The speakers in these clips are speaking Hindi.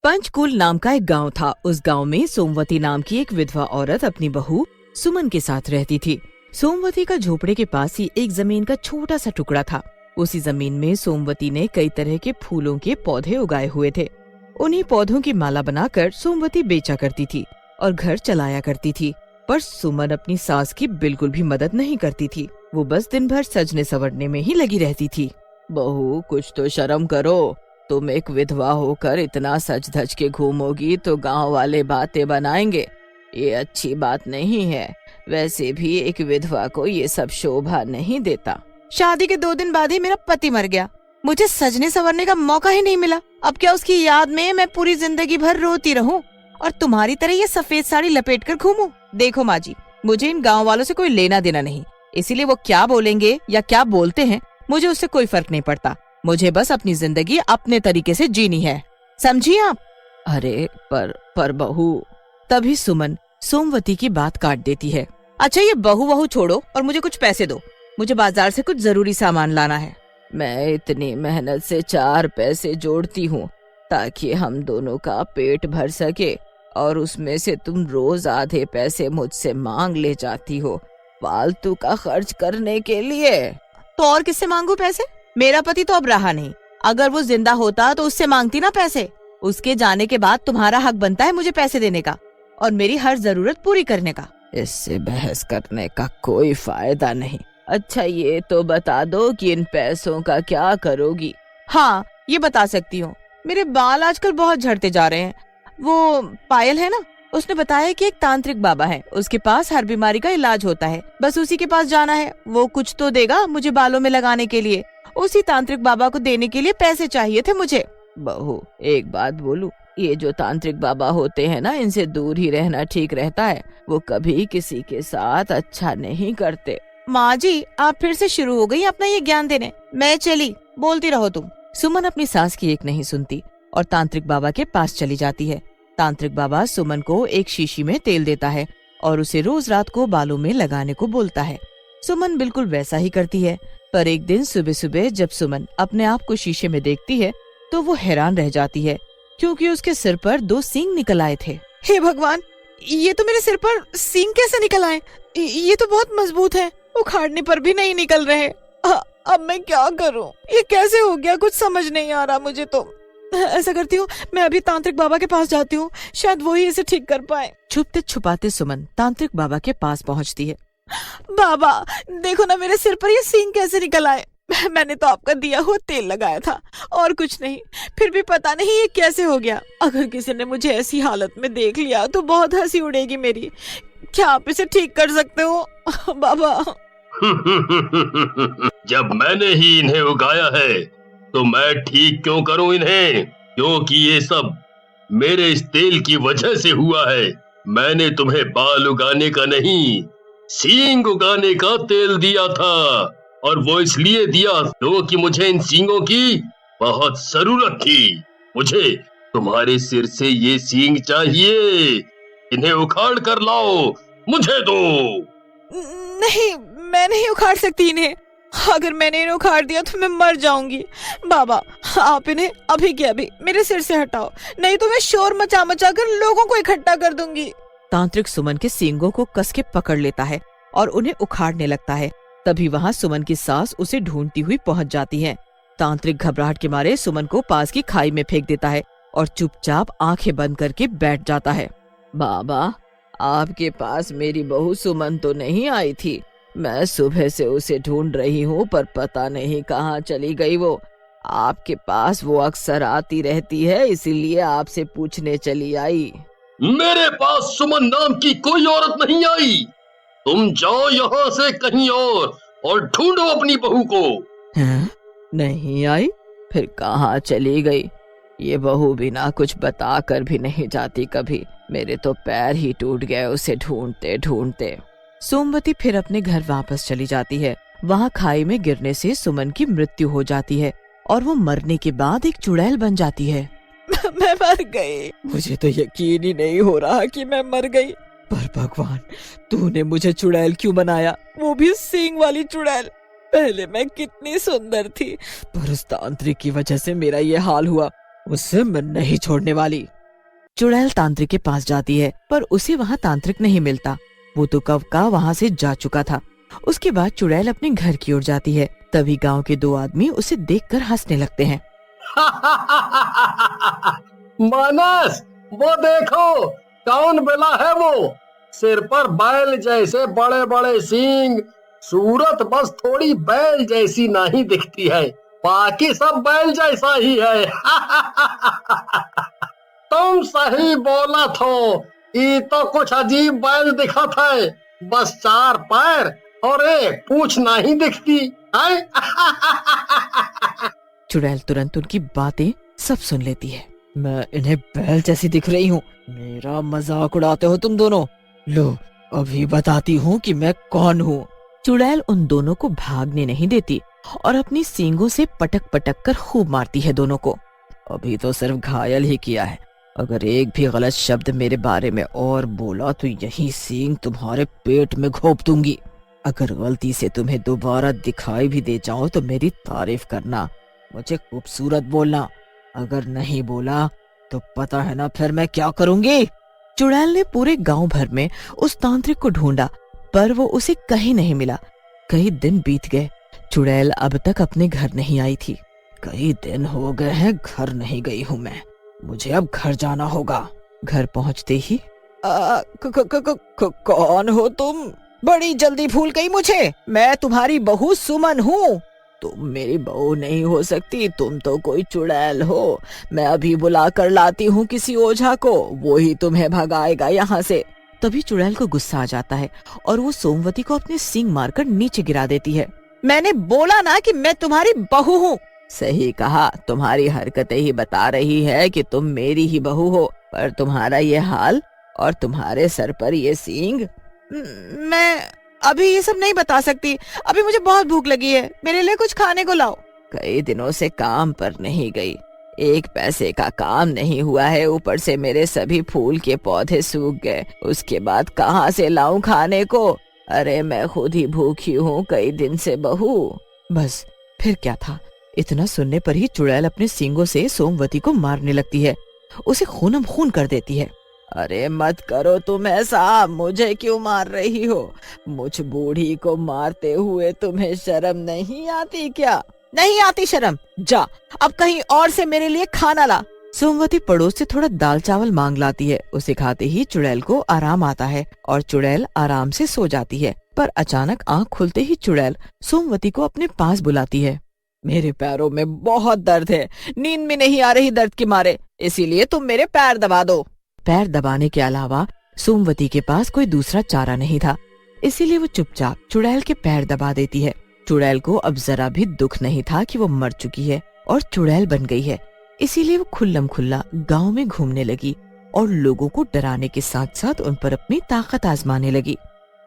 पंचकुल नाम का एक गांव था। उस गांव में सोमवती नाम की एक विधवा औरत अपनी बहू सुमन के साथ रहती थी। सोमवती का झोपड़े के पास ही एक जमीन का छोटा सा टुकड़ा था। उसी जमीन में सोमवती ने कई तरह के फूलों के पौधे उगाए हुए थे। उन्हीं पौधों की माला बनाकर सोमवती बेचा करती थी और घर चलाया करती थी। पर सुमन अपनी सास की बिल्कुल भी मदद नहीं करती थी। वो बस दिन भर सजने संवरने में ही लगी रहती थी। बहू, कुछ तो शर्म करो। तुम एक विधवा होकर इतना सज धज के घूमोगी तो गांव वाले बातें बनाएंगे। ये अच्छी बात नहीं है। वैसे भी एक विधवा को ये सब शोभा नहीं देता। शादी के 2 दिन बाद ही मेरा पति मर गया। मुझे सजने संवरने का मौका ही नहीं मिला। अब क्या उसकी याद में मैं पूरी जिंदगी भर रोती रहूं और तुम्हारी तरह ये सफेद साड़ी लपेट कर घूमूं? देखो माँ जी, मुझे इन गाँव वालों से कोई लेना देना नहीं, इसीलिए वो क्या बोलेंगे या क्या बोलते हैं मुझे उससे कोई फर्क नहीं पड़ता। मुझे बस अपनी जिंदगी अपने तरीके से जीनी है, समझिए आप? अरे पर बहू। तभी सुमन सोमवती की बात काट देती है। अच्छा, ये बहू छोड़ो और मुझे कुछ पैसे दो। मुझे बाजार से कुछ जरूरी सामान लाना है। मैं इतनी मेहनत से 4 पैसे जोड़ती हूँ ताकि हम दोनों का पेट भर सके, और उसमें से तुम रोज आधे पैसे मुझसे मांग ले जाती हो फालतू का खर्च करने के लिए। तो और किससे मांगू पैसे? मेरा पति तो अब रहा नहीं। अगर वो जिंदा होता तो उससे मांगती ना पैसे। उसके जाने के बाद तुम्हारा हक बनता है मुझे पैसे देने का और मेरी हर जरूरत पूरी करने का। इससे बहस करने का कोई फायदा नहीं। अच्छा, ये तो बता दो कि इन पैसों का क्या करोगी? हाँ, ये बता सकती हूँ। मेरे बाल आजकल बहुत झड़ते जा रहे हैं। वो पायल है ना, उसने बताया कि एक तांत्रिक बाबा है, उसके पास हर बीमारी का इलाज होता है। बस उसी के पास जाना है, वो कुछ तो देगा मुझे बालों में लगाने के लिए। उसी तांत्रिक बाबा को देने के लिए पैसे चाहिए थे मुझे। बहू, एक बात बोलूं, ये जो तांत्रिक बाबा होते हैं ना, इनसे दूर ही रहना ठीक रहता है। वो कभी किसी के साथ अच्छा नहीं करते। माँ जी, आप फिर से शुरू हो गई अपना ये ज्ञान देने। मैं चली, बोलती रहो तुम। सुमन अपनी सास की एक नहीं सुनती और तांत्रिक बाबा के पास चली जाती है। तांत्रिक बाबा सुमन को एक शीशी में तेल देता है और उसे रोज रात को बालों में लगाने को बोलता है। सुमन बिल्कुल वैसा ही करती है। पर एक दिन सुबह सुबह जब सुमन अपने आप को शीशे में देखती है तो वो हैरान रह जाती है, क्योंकि उसके सिर पर 2 सींग निकल आए थे। हे भगवान, ये तो मेरे सिर पर सींग कैसे निकल आए? ये तो बहुत मजबूत है, उखाड़ने पर भी नहीं निकल रहे। अब मैं क्या करूं? ये कैसे हो गया? कुछ समझ नहीं आ रहा मुझे तो। ऐसा करती हूँ, मैं अभी तांत्रिक बाबा के पास जाती हूँ, शायद वो ही इसे ठीक कर पाए। छुपते छुपाते सुमन तांत्रिक बाबा के पास पहुँचती है। बाबा, देखो ना मेरे सिर पर ये सींग कैसे निकल आए। मैंने तो आपका दिया हुआ तेल लगाया था और कुछ नहीं, फिर भी पता नहीं ये कैसे हो गया। अगर किसी ने मुझे ऐसी हालत में देख लिया तो बहुत हंसी उड़ेगी मेरी। क्या आप इसे ठीक कर सकते हो बाबा? जब मैंने ही इन्हें उगाया है तो मैं ठीक क्यों करूं इन्हें? क्योंकि ये सब मेरे इस तेल की वजह से हुआ है। मैंने तुम्हें बाल उगाने का नहीं, सींग उगाने का तेल दिया था, और वो इसलिए दिया क्योंकि मुझे इन सींगों की बहुत जरूरत थी। मुझे तुम्हारे सिर से ये सींग चाहिए। इन्हें उखाड़ कर लाओ, मुझे दो। नहीं, मैं नहीं उखाड़ सकती इन्हें। अगर मैंने इन्हें उखाड़ दिया तो मैं मर जाऊंगी। बाबा, आप इन्हें अभी के अभी मेरे सिर से हटाओ, नहीं तो मैं शोर मचा मचा कर लोगों को इकट्ठा कर दूंगी। तांत्रिक सुमन के सींगों को कस के पकड़ लेता है और उन्हें उखाड़ने लगता है। तभी वहाँ सुमन की सास उसे ढूंढती हुई पहुँच जाती है। तांत्रिक घबराहट के मारे सुमन को पास की खाई में फेंक देता है और चुपचाप आंखें बंद करके बैठ जाता है। बाबा, आपके पास मेरी बहू सुमन तो नहीं आई थी? मैं सुबह से उसे ढूंढ रही हूँ पर पता नहीं कहाँ चली गई वो। आपके पास वो अक्सर आती रहती है, इसीलिए आपसे पूछने चली आई। मेरे पास सुमन नाम की कोई औरत नहीं आई। तुम जाओ यहाँ से कहीं और ढूंढो अपनी बहू को। नहीं आई? फिर कहाँ चली गई? ये बहू बिना कुछ बता कर भी नहीं जाती कभी। मेरे तो पैर ही टूट गए उसे ढूंढते ढूंढते। सोमवती फिर अपने घर वापस चली जाती है। वहाँ खाई में गिरने से सुमन की मृत्यु हो जाती है और वो मरने के बाद एक चुड़ैल बन जाती है। मैं मर गई। मुझे तो यकीन ही नहीं हो रहा कि मैं मर गई। पर भगवान, तूने मुझे चुड़ैल क्यों बनाया? वो भी सींग वाली चुड़ैल। पहले मैं कितनी सुंदर थी, पर उस तांत्रिक की वजह से मेरा ये हाल हुआ। उससे मैं नहीं छोड़ने वाली। चुड़ैल तांत्रिक के पास जाती है, पर उसे वहाँ तांत्रिक नहीं मिलता। वो तो कब का वहाँ से जा चुका था। उसके बाद चुड़ैल अपने घर की ओर जाती है। तभी गांव के दो आदमी उसे देखकर हंसने लगते हैं। मानस, वो देखो, कौन बेला है वो? सिर पर बैल जैसे बड़े बड़े सींग, सूरत बस थोड़ी बैल जैसी नहीं दिखती है, बाकी सब बैल जैसा ही है। तुम सही बोला थो, ये तो कुछ अजीब बैल दिखत है, बस 4 पैर और 1 पूंछ नहीं दिखती है। चुड़ैल तुरंत उनकी बातें सब सुन लेती है। मैं इन्हें बैल जैसी दिख रही हूँ, मेरा मजाक उड़ाते हो तुम दोनों। लो अभी बताती हूँ कि मैं कौन हूँ। चुड़ैल उन दोनों को भागने नहीं देती और अपनी सींगों से पटक पटक कर खूब मारती है दोनों को। अभी तो सिर्फ घायल ही किया है, अगर एक भी गलत शब्द मेरे बारे में और बोला तो यही सींग तुम्हारे पेट में घोंप दूंगी। अगर गलती से तुम्हें दोबारा दिखाई भी दे जाऊं तो मेरी तारीफ करना, मुझे खूबसूरत बोलना। अगर नहीं बोला तो पता है ना फिर मैं क्या करूंगी। चुड़ैल ने पूरे गांव भर में उस तांत्रिक को ढूंढा, पर वो उसे कहीं नहीं मिला। कई दिन बीत गए, चुड़ैल अब तक अपने घर नहीं आई थी। कई दिन हो गए हैं घर नहीं गई हूँ मैं, मुझे अब घर जाना होगा। घर पहुँचते ही कौन हो तुम? बड़ी जल्दी भूल गई मुझे, मैं तुम्हारी बहू सुमन हूँ। तुम मेरी बहू नहीं हो सकती, तुम तो कोई चुड़ैल हो। मैं अभी बुला कर लाती हूँ किसी ओझा को, वो ही तुम्हें भगाएगा यहाँ से। तभी चुड़ैल को गुस्सा आ जाता है और वो सोमवती को अपने सींग मारकर नीचे गिरा देती है। मैंने बोला ना कि मैं तुम्हारी बहू हूँ। सही कहा, तुम्हारी हरकतें ही बता रही है कि तुम मेरी ही बहू हो, पर तुम्हारा ये हाल और तुम्हारे सर पर ये सींग। मैं अभी ये सब नहीं बता सकती, अभी मुझे बहुत भूख लगी है, मेरे लिए कुछ खाने को लाओ। कई दिनों से काम पर नहीं गई, 1 पैसे का काम नहीं हुआ है, ऊपर से मेरे सभी फूल के पौधे सूख गए, उसके बाद कहाँ से लाऊं खाने को? अरे मैं खुद ही भूखी हूँ कई दिन से बहू। बस फिर क्या था, इतना सुनने पर ही चुड़ैल अपने सींगों से सोमवती को मारने लगती है, उसे खूनम खून कर देती है। अरे मत करो तुम ऐसा, मुझे क्यों मार रही हो? मुझ बूढ़ी को मारते हुए तुम्हें शर्म नहीं आती क्या? नहीं आती शर्म, जा अब कहीं और से मेरे लिए खाना ला। सोमवती पड़ोस से थोड़ा दाल चावल मांग लाती है, उसे खाते ही चुड़ैल को आराम आता है और चुड़ैल आराम से सो जाती है। पर अचानक आँख खुलते ही चुड़ैल सोमवती को अपने पास बुलाती है। मेरे पैरों में बहुत दर्द है, नींद में नहीं आ रही दर्द के मारे, इसीलिए तुम मेरे पैर दबा दो। पैर दबाने के अलावा सोमवती के पास कोई दूसरा चारा नहीं था, इसीलिए वो चुपचाप चुड़ैल के पैर दबा देती है। चुड़ैल को अब जरा भी दुख नहीं था कि वो मर चुकी है और चुड़ैल बन गई है, इसीलिए वो खुल्लम खुल्ला गांव में घूमने लगी और लोगों को डराने के साथ साथ उन पर अपनी ताकत आजमाने लगी।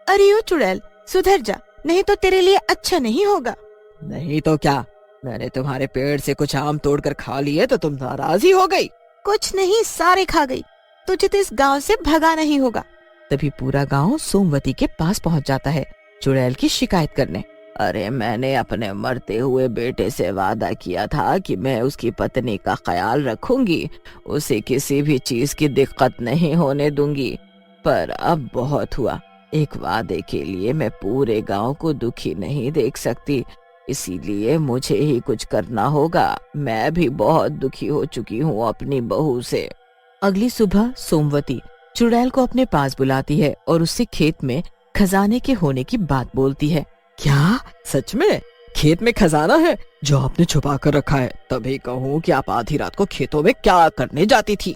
अरे ओ चुड़ैल, सुधर जा, नहीं तो तेरे लिए अच्छा नहीं होगा। नहीं तो क्या, मैंने तुम्हारे पेड़ से कुछ आम तोड़कर खा लिए तो तुम नाराज ही हो गई। कुछ नहीं, सारे खा गई, तुझे तो इस गांव से भगा नहीं होगा। तभी पूरा गांव सोमवती के पास पहुंच जाता है चुड़ैल की शिकायत करने। अरे मैंने अपने मरते हुए बेटे से वादा किया था कि मैं उसकी पत्नी का ख्याल रखूंगी, उसे किसी भी चीज की दिक्कत नहीं होने दूंगी, पर अब बहुत हुआ। एक वादे के लिए मैं पूरे गांव को दुखी नहीं देख सकती, इसीलिए मुझे ही कुछ करना होगा। मैं भी बहुत दुखी हो चुकी हूँ अपनी बहू से। अगली सुबह सोमवती चुड़ैल को अपने पास बुलाती है और उससे खेत में खजाने के होने की बात बोलती है। क्या सच में खेत में खजाना है जो आपने छुपा कर रखा है? तभी कहूँ कि आप आधी रात को खेतों में क्या करने जाती थी।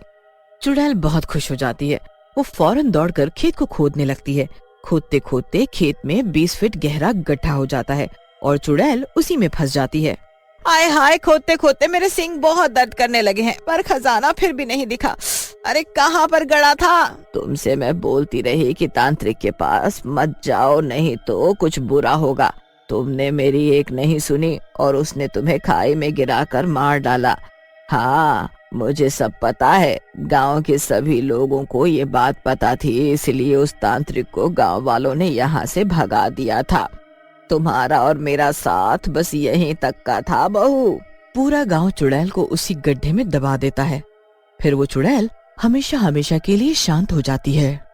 चुड़ैल बहुत खुश हो जाती है, वो फौरन दौड़कर खेत को खोदने लगती है। खोदते खोदते खेत में 20 फीट गहरा गड्ढा हो जाता है और चुड़ैल उसी में फंस जाती है। हाय हाय, खोदते खोदते मेरे सींग बहुत दर्द करने लगे हैं, पर खजाना फिर भी नहीं दिखा। अरे कहाँ पर गड़ा था? तुमसे मैं बोलती रही कि तांत्रिक के पास मत जाओ, नहीं तो कुछ बुरा होगा। तुमने मेरी एक नहीं सुनी और उसने तुम्हें खाई में गिराकर मार डाला। हाँ, मुझे सब पता है, गांव के सभी लोगों को ये बात पता थी, इसलिए उस तांत्रिक को गांव वालों ने यहाँ से भगा दिया था। तुम्हारा और मेरा साथ बस यहीं तक का था बहू। पूरा गांव चुड़ैल को उसी गड्ढे में दबा देता है। फिर वो चुड़ैल हमेशा हमेशा के लिए शांत हो जाती है।